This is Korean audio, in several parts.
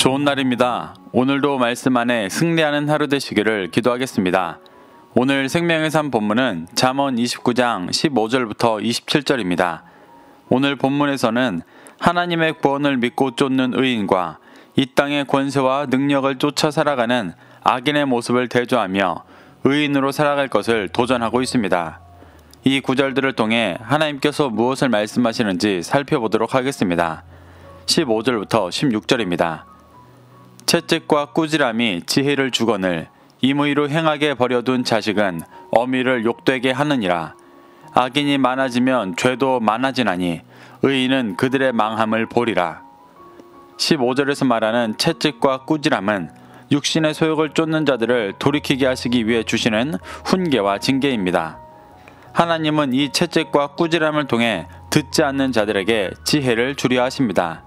좋은 날입니다. 오늘도 말씀 안에 승리하는 하루 되시기를 기도하겠습니다. 오늘 생명의 삶 본문은 잠언 29장 15절부터 27절입니다. 오늘 본문에서는 하나님의 구원을 믿고 쫓는 의인과 이 땅의 권세와 능력을 쫓아 살아가는 악인의 모습을 대조하며 의인으로 살아갈 것을 도전하고 있습니다. 이 구절들을 통해 하나님께서 무엇을 말씀하시는지 살펴보도록 하겠습니다. 15절부터 16절입니다. 채찍과 꾸지람이 지혜를 주거늘 임의로 행하게 버려둔 자식은 어미를 욕되게 하느니라. 악인이 많아지면 죄도 많아지나니 의인은 그들의 망함을 보리라. 15절에서 말하는 채찍과 꾸지람은 육신의 소욕을 쫓는 자들을 돌이키게 하시기 위해 주시는 훈계와 징계입니다. 하나님은 이 채찍과 꾸지람을 통해 듣지 않는 자들에게 지혜를 주려 하십니다.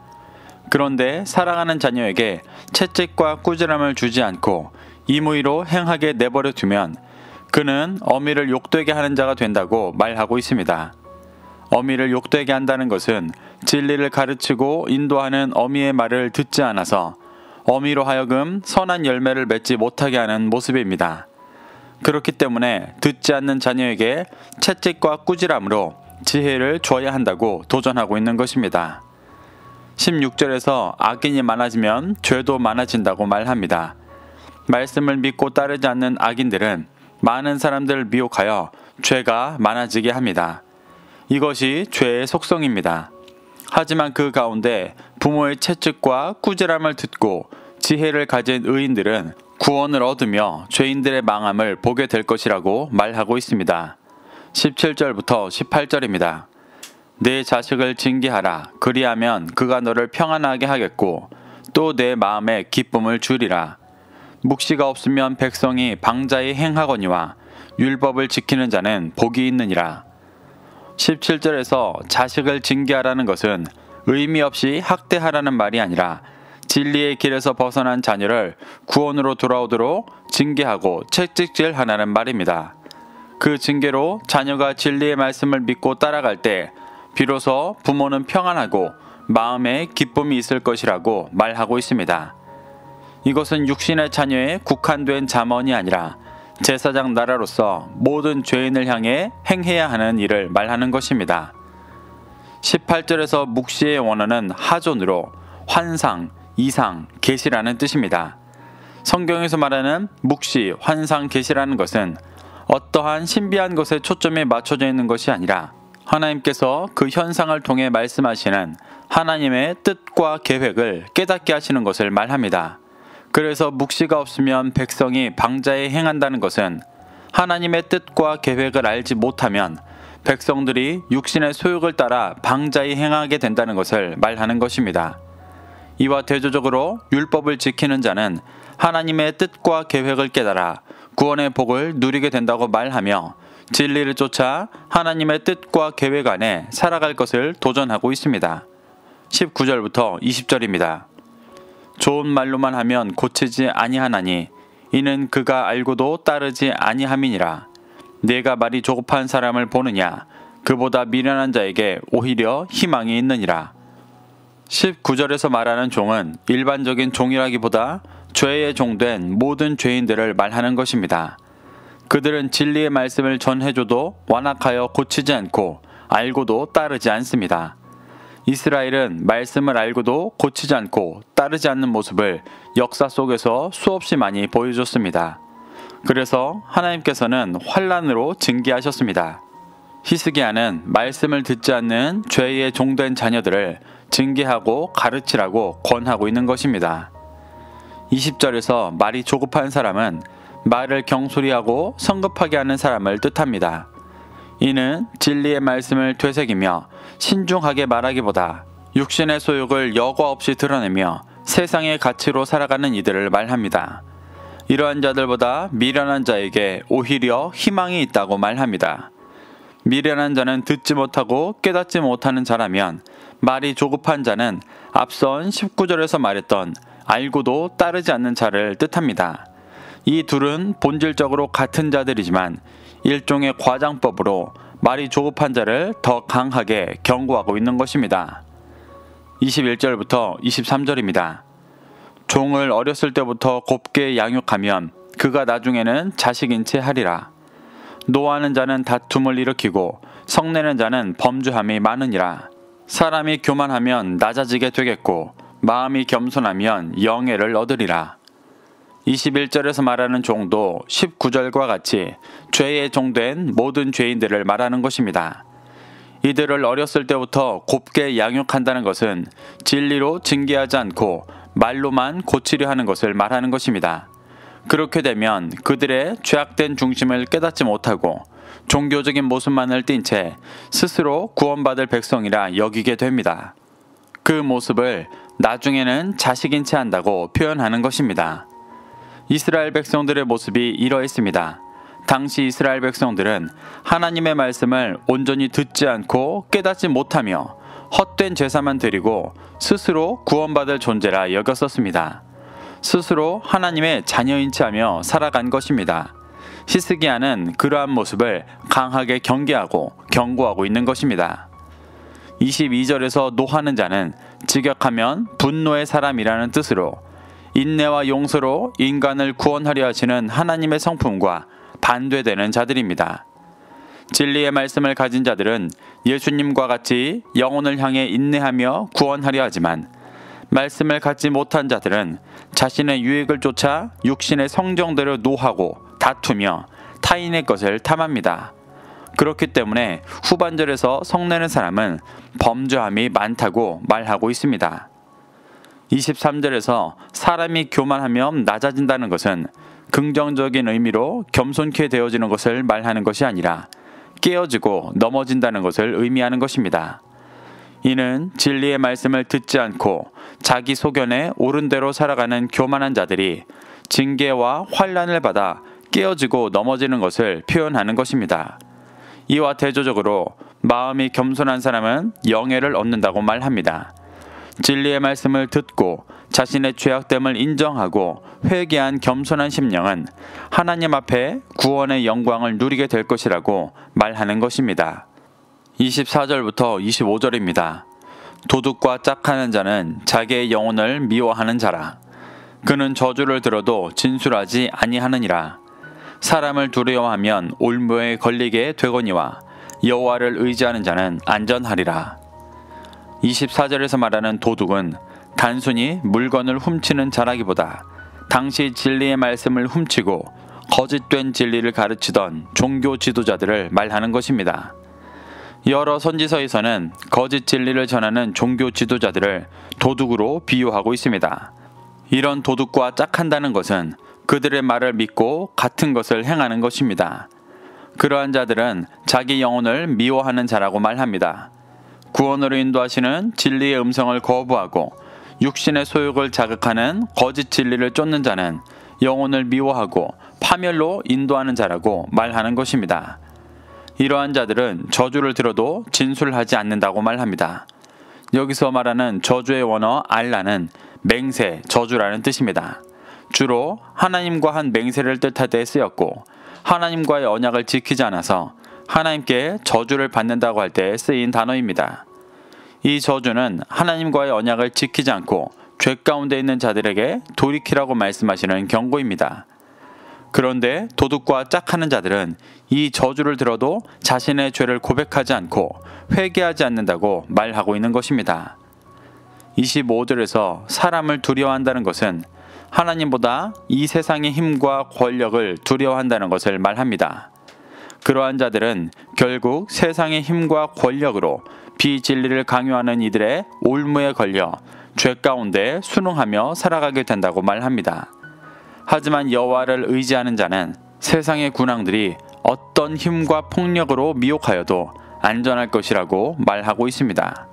그런데 사랑하는 자녀에게 채찍과 꾸지람을 주지 않고 임의로 행하게 내버려 두면 그는 어미를 욕되게 하는 자가 된다고 말하고 있습니다. 어미를 욕되게 한다는 것은 진리를 가르치고 인도하는 어미의 말을 듣지 않아서 어미로 하여금 선한 열매를 맺지 못하게 하는 모습입니다. 그렇기 때문에 듣지 않는 자녀에게 채찍과 꾸지람으로 지혜를 줘야 한다고 도전하고 있는 것입니다. 16절에서 악인이 많아지면 죄도 많아진다고 말합니다. 말씀을 믿고 따르지 않는 악인들은 많은 사람들을 미혹하여 죄가 많아지게 합니다. 이것이 죄의 속성입니다. 하지만 그 가운데 부모의 채찍과 꾸지람을 듣고 지혜를 가진 의인들은 구원을 얻으며 죄인들의 망함을 보게 될 것이라고 말하고 있습니다. 17절부터 18절입니다. 내 자식을 징계하라. 그리하면 그가 너를 평안하게 하겠고 또 내 마음에 기쁨을 주리라. 묵시가 없으면 백성이 방자히 행하거니와 율법을 지키는 자는 복이 있느니라. 17절에서 자식을 징계하라는 것은 의미 없이 학대하라는 말이 아니라 진리의 길에서 벗어난 자녀를 구원으로 돌아오도록 징계하고 채찍질하라는 말입니다. 그 징계로 자녀가 진리의 말씀을 믿고 따라갈 때 비로소 부모는 평안하고 마음에 기쁨이 있을 것이라고 말하고 있습니다. 이것은 육신의 자녀에 국한된 잠언이 아니라 제사장 나라로서 모든 죄인을 향해 행해야 하는 일을 말하는 것입니다. 18절에서 묵시의 원어는 하존으로 환상, 이상, 계시라는 뜻입니다. 성경에서 말하는 묵시, 환상, 계시라는 것은 어떠한 신비한 것에 초점이 맞춰져 있는 것이 아니라 하나님께서 그 현상을 통해 말씀하시는 하나님의 뜻과 계획을 깨닫게 하시는 것을 말합니다. 그래서 묵시가 없으면 백성이 방자에 행한다는 것은 하나님의 뜻과 계획을 알지 못하면 백성들이 육신의 소욕을 따라 방자에 행하게 된다는 것을 말하는 것입니다. 이와 대조적으로 율법을 지키는 자는 하나님의 뜻과 계획을 깨달아 구원의 복을 누리게 된다고 말하며 진리를 쫓아 하나님의 뜻과 계획 안에 살아갈 것을 도전하고 있습니다. 19절부터 20절입니다. 좋은 말로만 하면 고치지 아니하나니 이는 그가 알고도 따르지 아니함이니라. 네가 말이 조급한 사람을 보느냐 그보다 미련한 자에게 오히려 희망이 있느니라. 19절에서 말하는 종은 일반적인 종이라기보다 죄의 종된 모든 죄인들을 말하는 것입니다. 그들은 진리의 말씀을 전해줘도 완악하여 고치지 않고 알고도 따르지 않습니다. 이스라엘은 말씀을 알고도 고치지 않고 따르지 않는 모습을 역사 속에서 수없이 많이 보여줬습니다. 그래서 하나님께서는 환난으로 징계하셨습니다. 히스기야는 말씀을 듣지 않는 죄의 종된 자녀들을 징계하고 가르치라고 권하고 있는 것입니다. 20절에서 말이 조급한 사람은 말을 경솔히하고 성급하게 하는 사람을 뜻합니다. 이는 진리의 말씀을 되새기며 신중하게 말하기보다 육신의 소욕을 여과 없이 드러내며 세상의 가치로 살아가는 이들을 말합니다. 이러한 자들보다 미련한 자에게 오히려 희망이 있다고 말합니다. 미련한 자는 듣지 못하고 깨닫지 못하는 자라면 말이 조급한 자는 앞선 19절에서 말했던 알고도 따르지 않는 자를 뜻합니다. 이 둘은 본질적으로 같은 자들이지만 일종의 과장법으로 말이 조급한 자를 더 강하게 경고하고 있는 것입니다. 21절부터 23절입니다. 종을 어렸을 때부터 곱게 양육하면 그가 나중에는 자식인 채 하리라. 노하는 자는 다툼을 일으키고 성내는 자는 범죄함이 많으니라. 사람이 교만하면 낮아지게 되겠고 마음이 겸손하면 영예를 얻으리라. 21절에서 말하는 종도 19절과 같이 죄의 종된 모든 죄인들을 말하는 것입니다. 이들을 어렸을 때부터 곱게 양육한다는 것은 진리로 징계하지 않고 말로만 고치려 하는 것을 말하는 것입니다. 그렇게 되면 그들의 죄악된 중심을 깨닫지 못하고 종교적인 모습만을 띈 채 스스로 구원받을 백성이라 여기게 됩니다. 그 모습을 나중에는 자식인 채 한다고 표현하는 것입니다. 이스라엘 백성들의 모습이 이러했습니다. 당시 이스라엘 백성들은 하나님의 말씀을 온전히 듣지 않고 깨닫지 못하며 헛된 제사만 드리고 스스로 구원받을 존재라 여겼었습니다. 스스로 하나님의 자녀인 채 하며 살아간 것입니다. 히스기야는 그러한 모습을 강하게 경계하고 경고하고 있는 것입니다. 22절에서 노하는 자는 직역하면 분노의 사람이라는 뜻으로 인내와 용서로 인간을 구원하려 하시는 하나님의 성품과 반대되는 자들입니다. 진리의 말씀을 가진 자들은 예수님과 같이 영혼을 향해 인내하며 구원하려 하지만 말씀을 갖지 못한 자들은 자신의 유익을 쫓아 육신의 성정대로 노하고 다투며 타인의 것을 탐합니다. 그렇기 때문에 후반절에서 성내는 사람은 범죄함이 많다고 말하고 있습니다. 23절에서 사람이 교만하면 낮아진다는 것은 긍정적인 의미로 겸손케 되어지는 것을 말하는 것이 아니라 깨어지고 넘어진다는 것을 의미하는 것입니다. 이는 진리의 말씀을 듣지 않고 자기 소견에 옳은 대로 살아가는 교만한 자들이 징계와 환난을 받아 깨어지고 넘어지는 것을 표현하는 것입니다. 이와 대조적으로 마음이 겸손한 사람은 영예를 얻는다고 말합니다. 진리의 말씀을 듣고 자신의 죄악됨을 인정하고 회개한 겸손한 심령은 하나님 앞에 구원의 영광을 누리게 될 것이라고 말하는 것입니다. 24절부터 25절입니다. 도둑과 짝하는 자는 자기의 영혼을 미워하는 자라. 그는 저주를 들어도 진술하지 아니하느니라. 사람을 두려워하면 올무에 걸리게 되거니와 여호와를 의지하는 자는 안전하리라. 24절에서 말하는 도둑은 단순히 물건을 훔치는 자라기보다 당시 진리의 말씀을 훔치고 거짓된 진리를 가르치던 종교 지도자들을 말하는 것입니다. 여러 선지서에서는 거짓 진리를 전하는 종교 지도자들을 도둑으로 비유하고 있습니다. 이런 도둑과 짝한다는 것은 그들의 말을 믿고 같은 것을 행하는 것입니다. 그러한 자들은 자기 영혼을 미워하는 자라고 말합니다. 구원으로 인도하시는 진리의 음성을 거부하고 육신의 소욕을 자극하는 거짓 진리를 쫓는 자는 영혼을 미워하고 파멸로 인도하는 자라고 말하는 것입니다. 이러한 자들은 저주를 들어도 진술하지 않는다고 말합니다. 여기서 말하는 저주의 원어 알라는 맹세, 저주라는 뜻입니다. 주로 하나님과 한 맹세를 뜻할 때 쓰였고 하나님과의 언약을 지키지 않아서 하나님께 저주를 받는다고 할 때 쓰인 단어입니다. 이 저주는 하나님과의 언약을 지키지 않고 죄 가운데 있는 자들에게 돌이키라고 말씀하시는 경고입니다. 그런데 도둑과 짝하는 자들은 이 저주를 들어도 자신의 죄를 고백하지 않고 회개하지 않는다고 말하고 있는 것입니다. 25절에서 사람을 두려워한다는 것은 하나님보다 이 세상의 힘과 권력을 두려워한다는 것을 말합니다. 그러한 자들은 결국 세상의 힘과 권력으로 비진리를 강요하는 이들의 올무에 걸려 죄 가운데 순응하며 살아가게 된다고 말합니다. 하지만 여호와를 의지하는 자는 세상의 군왕들이 어떤 힘과 폭력으로 미혹하여도 안전할 것이라고 말하고 있습니다.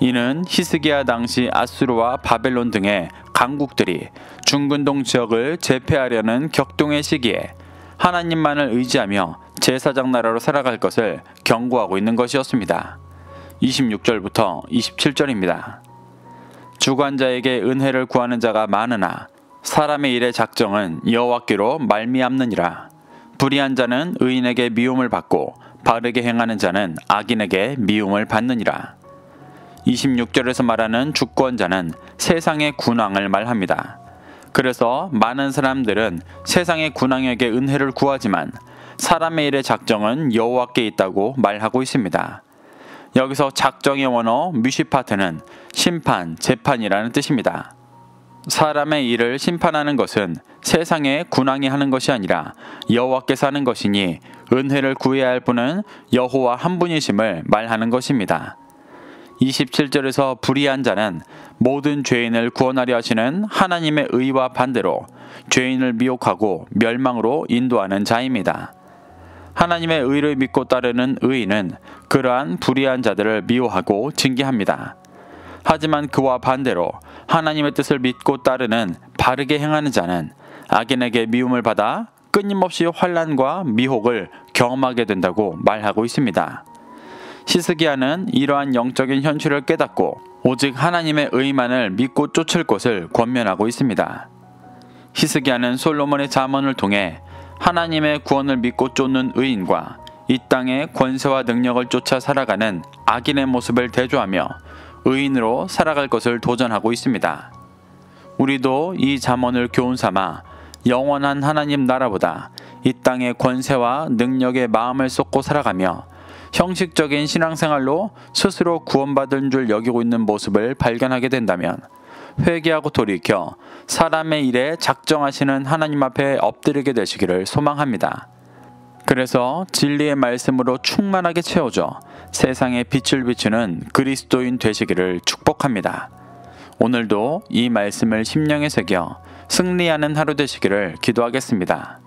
이는 히스기야 당시 아수르와 바벨론 등의 강국들이 중근동 지역을 제패하려는 격동의 시기에 하나님만을 의지하며 제사장 나라로 살아갈 것을 경고하고 있는 것이었습니다. 26절부터 27절입니다. 주관자에게 은혜를 구하는 자가 많으나 사람의 일의 작정은 여호와께로 말미암느니라. 불의한 자는 의인에게 미움을 받고 바르게 행하는 자는 악인에게 미움을 받느니라. 26절에서 말하는 주권자는 세상의 군왕을 말합니다. 그래서 많은 사람들은 세상의 군왕에게 은혜를 구하지만 사람의 일의 작정은 여호와께 있다고 말하고 있습니다. 여기서 작정의 원어 뮤시파트는 심판, 재판이라는 뜻입니다. 사람의 일을 심판하는 것은 세상의 군왕이 하는 것이 아니라 여호와께서 하는 것이니 은혜를 구해야 할 분은 여호와 한 분이심을 말하는 것입니다. 27절에서 불의한 자는 모든 죄인을 구원하려 하시는 하나님의 의와 반대로 죄인을 미혹하고 멸망으로 인도하는 자입니다. 하나님의 의를 믿고 따르는 의인은 그러한 불의한 자들을 미워하고 징계합니다. 하지만 그와 반대로 하나님의 뜻을 믿고 따르는 바르게 행하는 자는 악인에게 미움을 받아 끊임없이 환난과 미혹을 경험하게 된다고 말하고 있습니다. 히스기야는 이러한 영적인 현실을 깨닫고 오직 하나님의 의만을 믿고 쫓을 것을 권면하고 있습니다. 히스기야는 솔로몬의 잠언을 통해 하나님의 구원을 믿고 쫓는 의인과 이 땅의 권세와 능력을 쫓아 살아가는 악인의 모습을 대조하며 의인으로 살아갈 것을 도전하고 있습니다. 우리도 이 잠언을 교훈 삼아 영원한 하나님 나라보다 이 땅의 권세와 능력에 마음을 쏟고 살아가며 형식적인 신앙생활로 스스로 구원받은 줄 여기고 있는 모습을 발견하게 된다면 회개하고 돌이켜 사람의 일에 작정하시는 하나님 앞에 엎드리게 되시기를 소망합니다. 그래서 진리의 말씀으로 충만하게 채워져 세상에 빛을 비추는 그리스도인 되시기를 축복합니다. 오늘도 이 말씀을 심령에 새겨 승리하는 하루 되시기를 기도하겠습니다.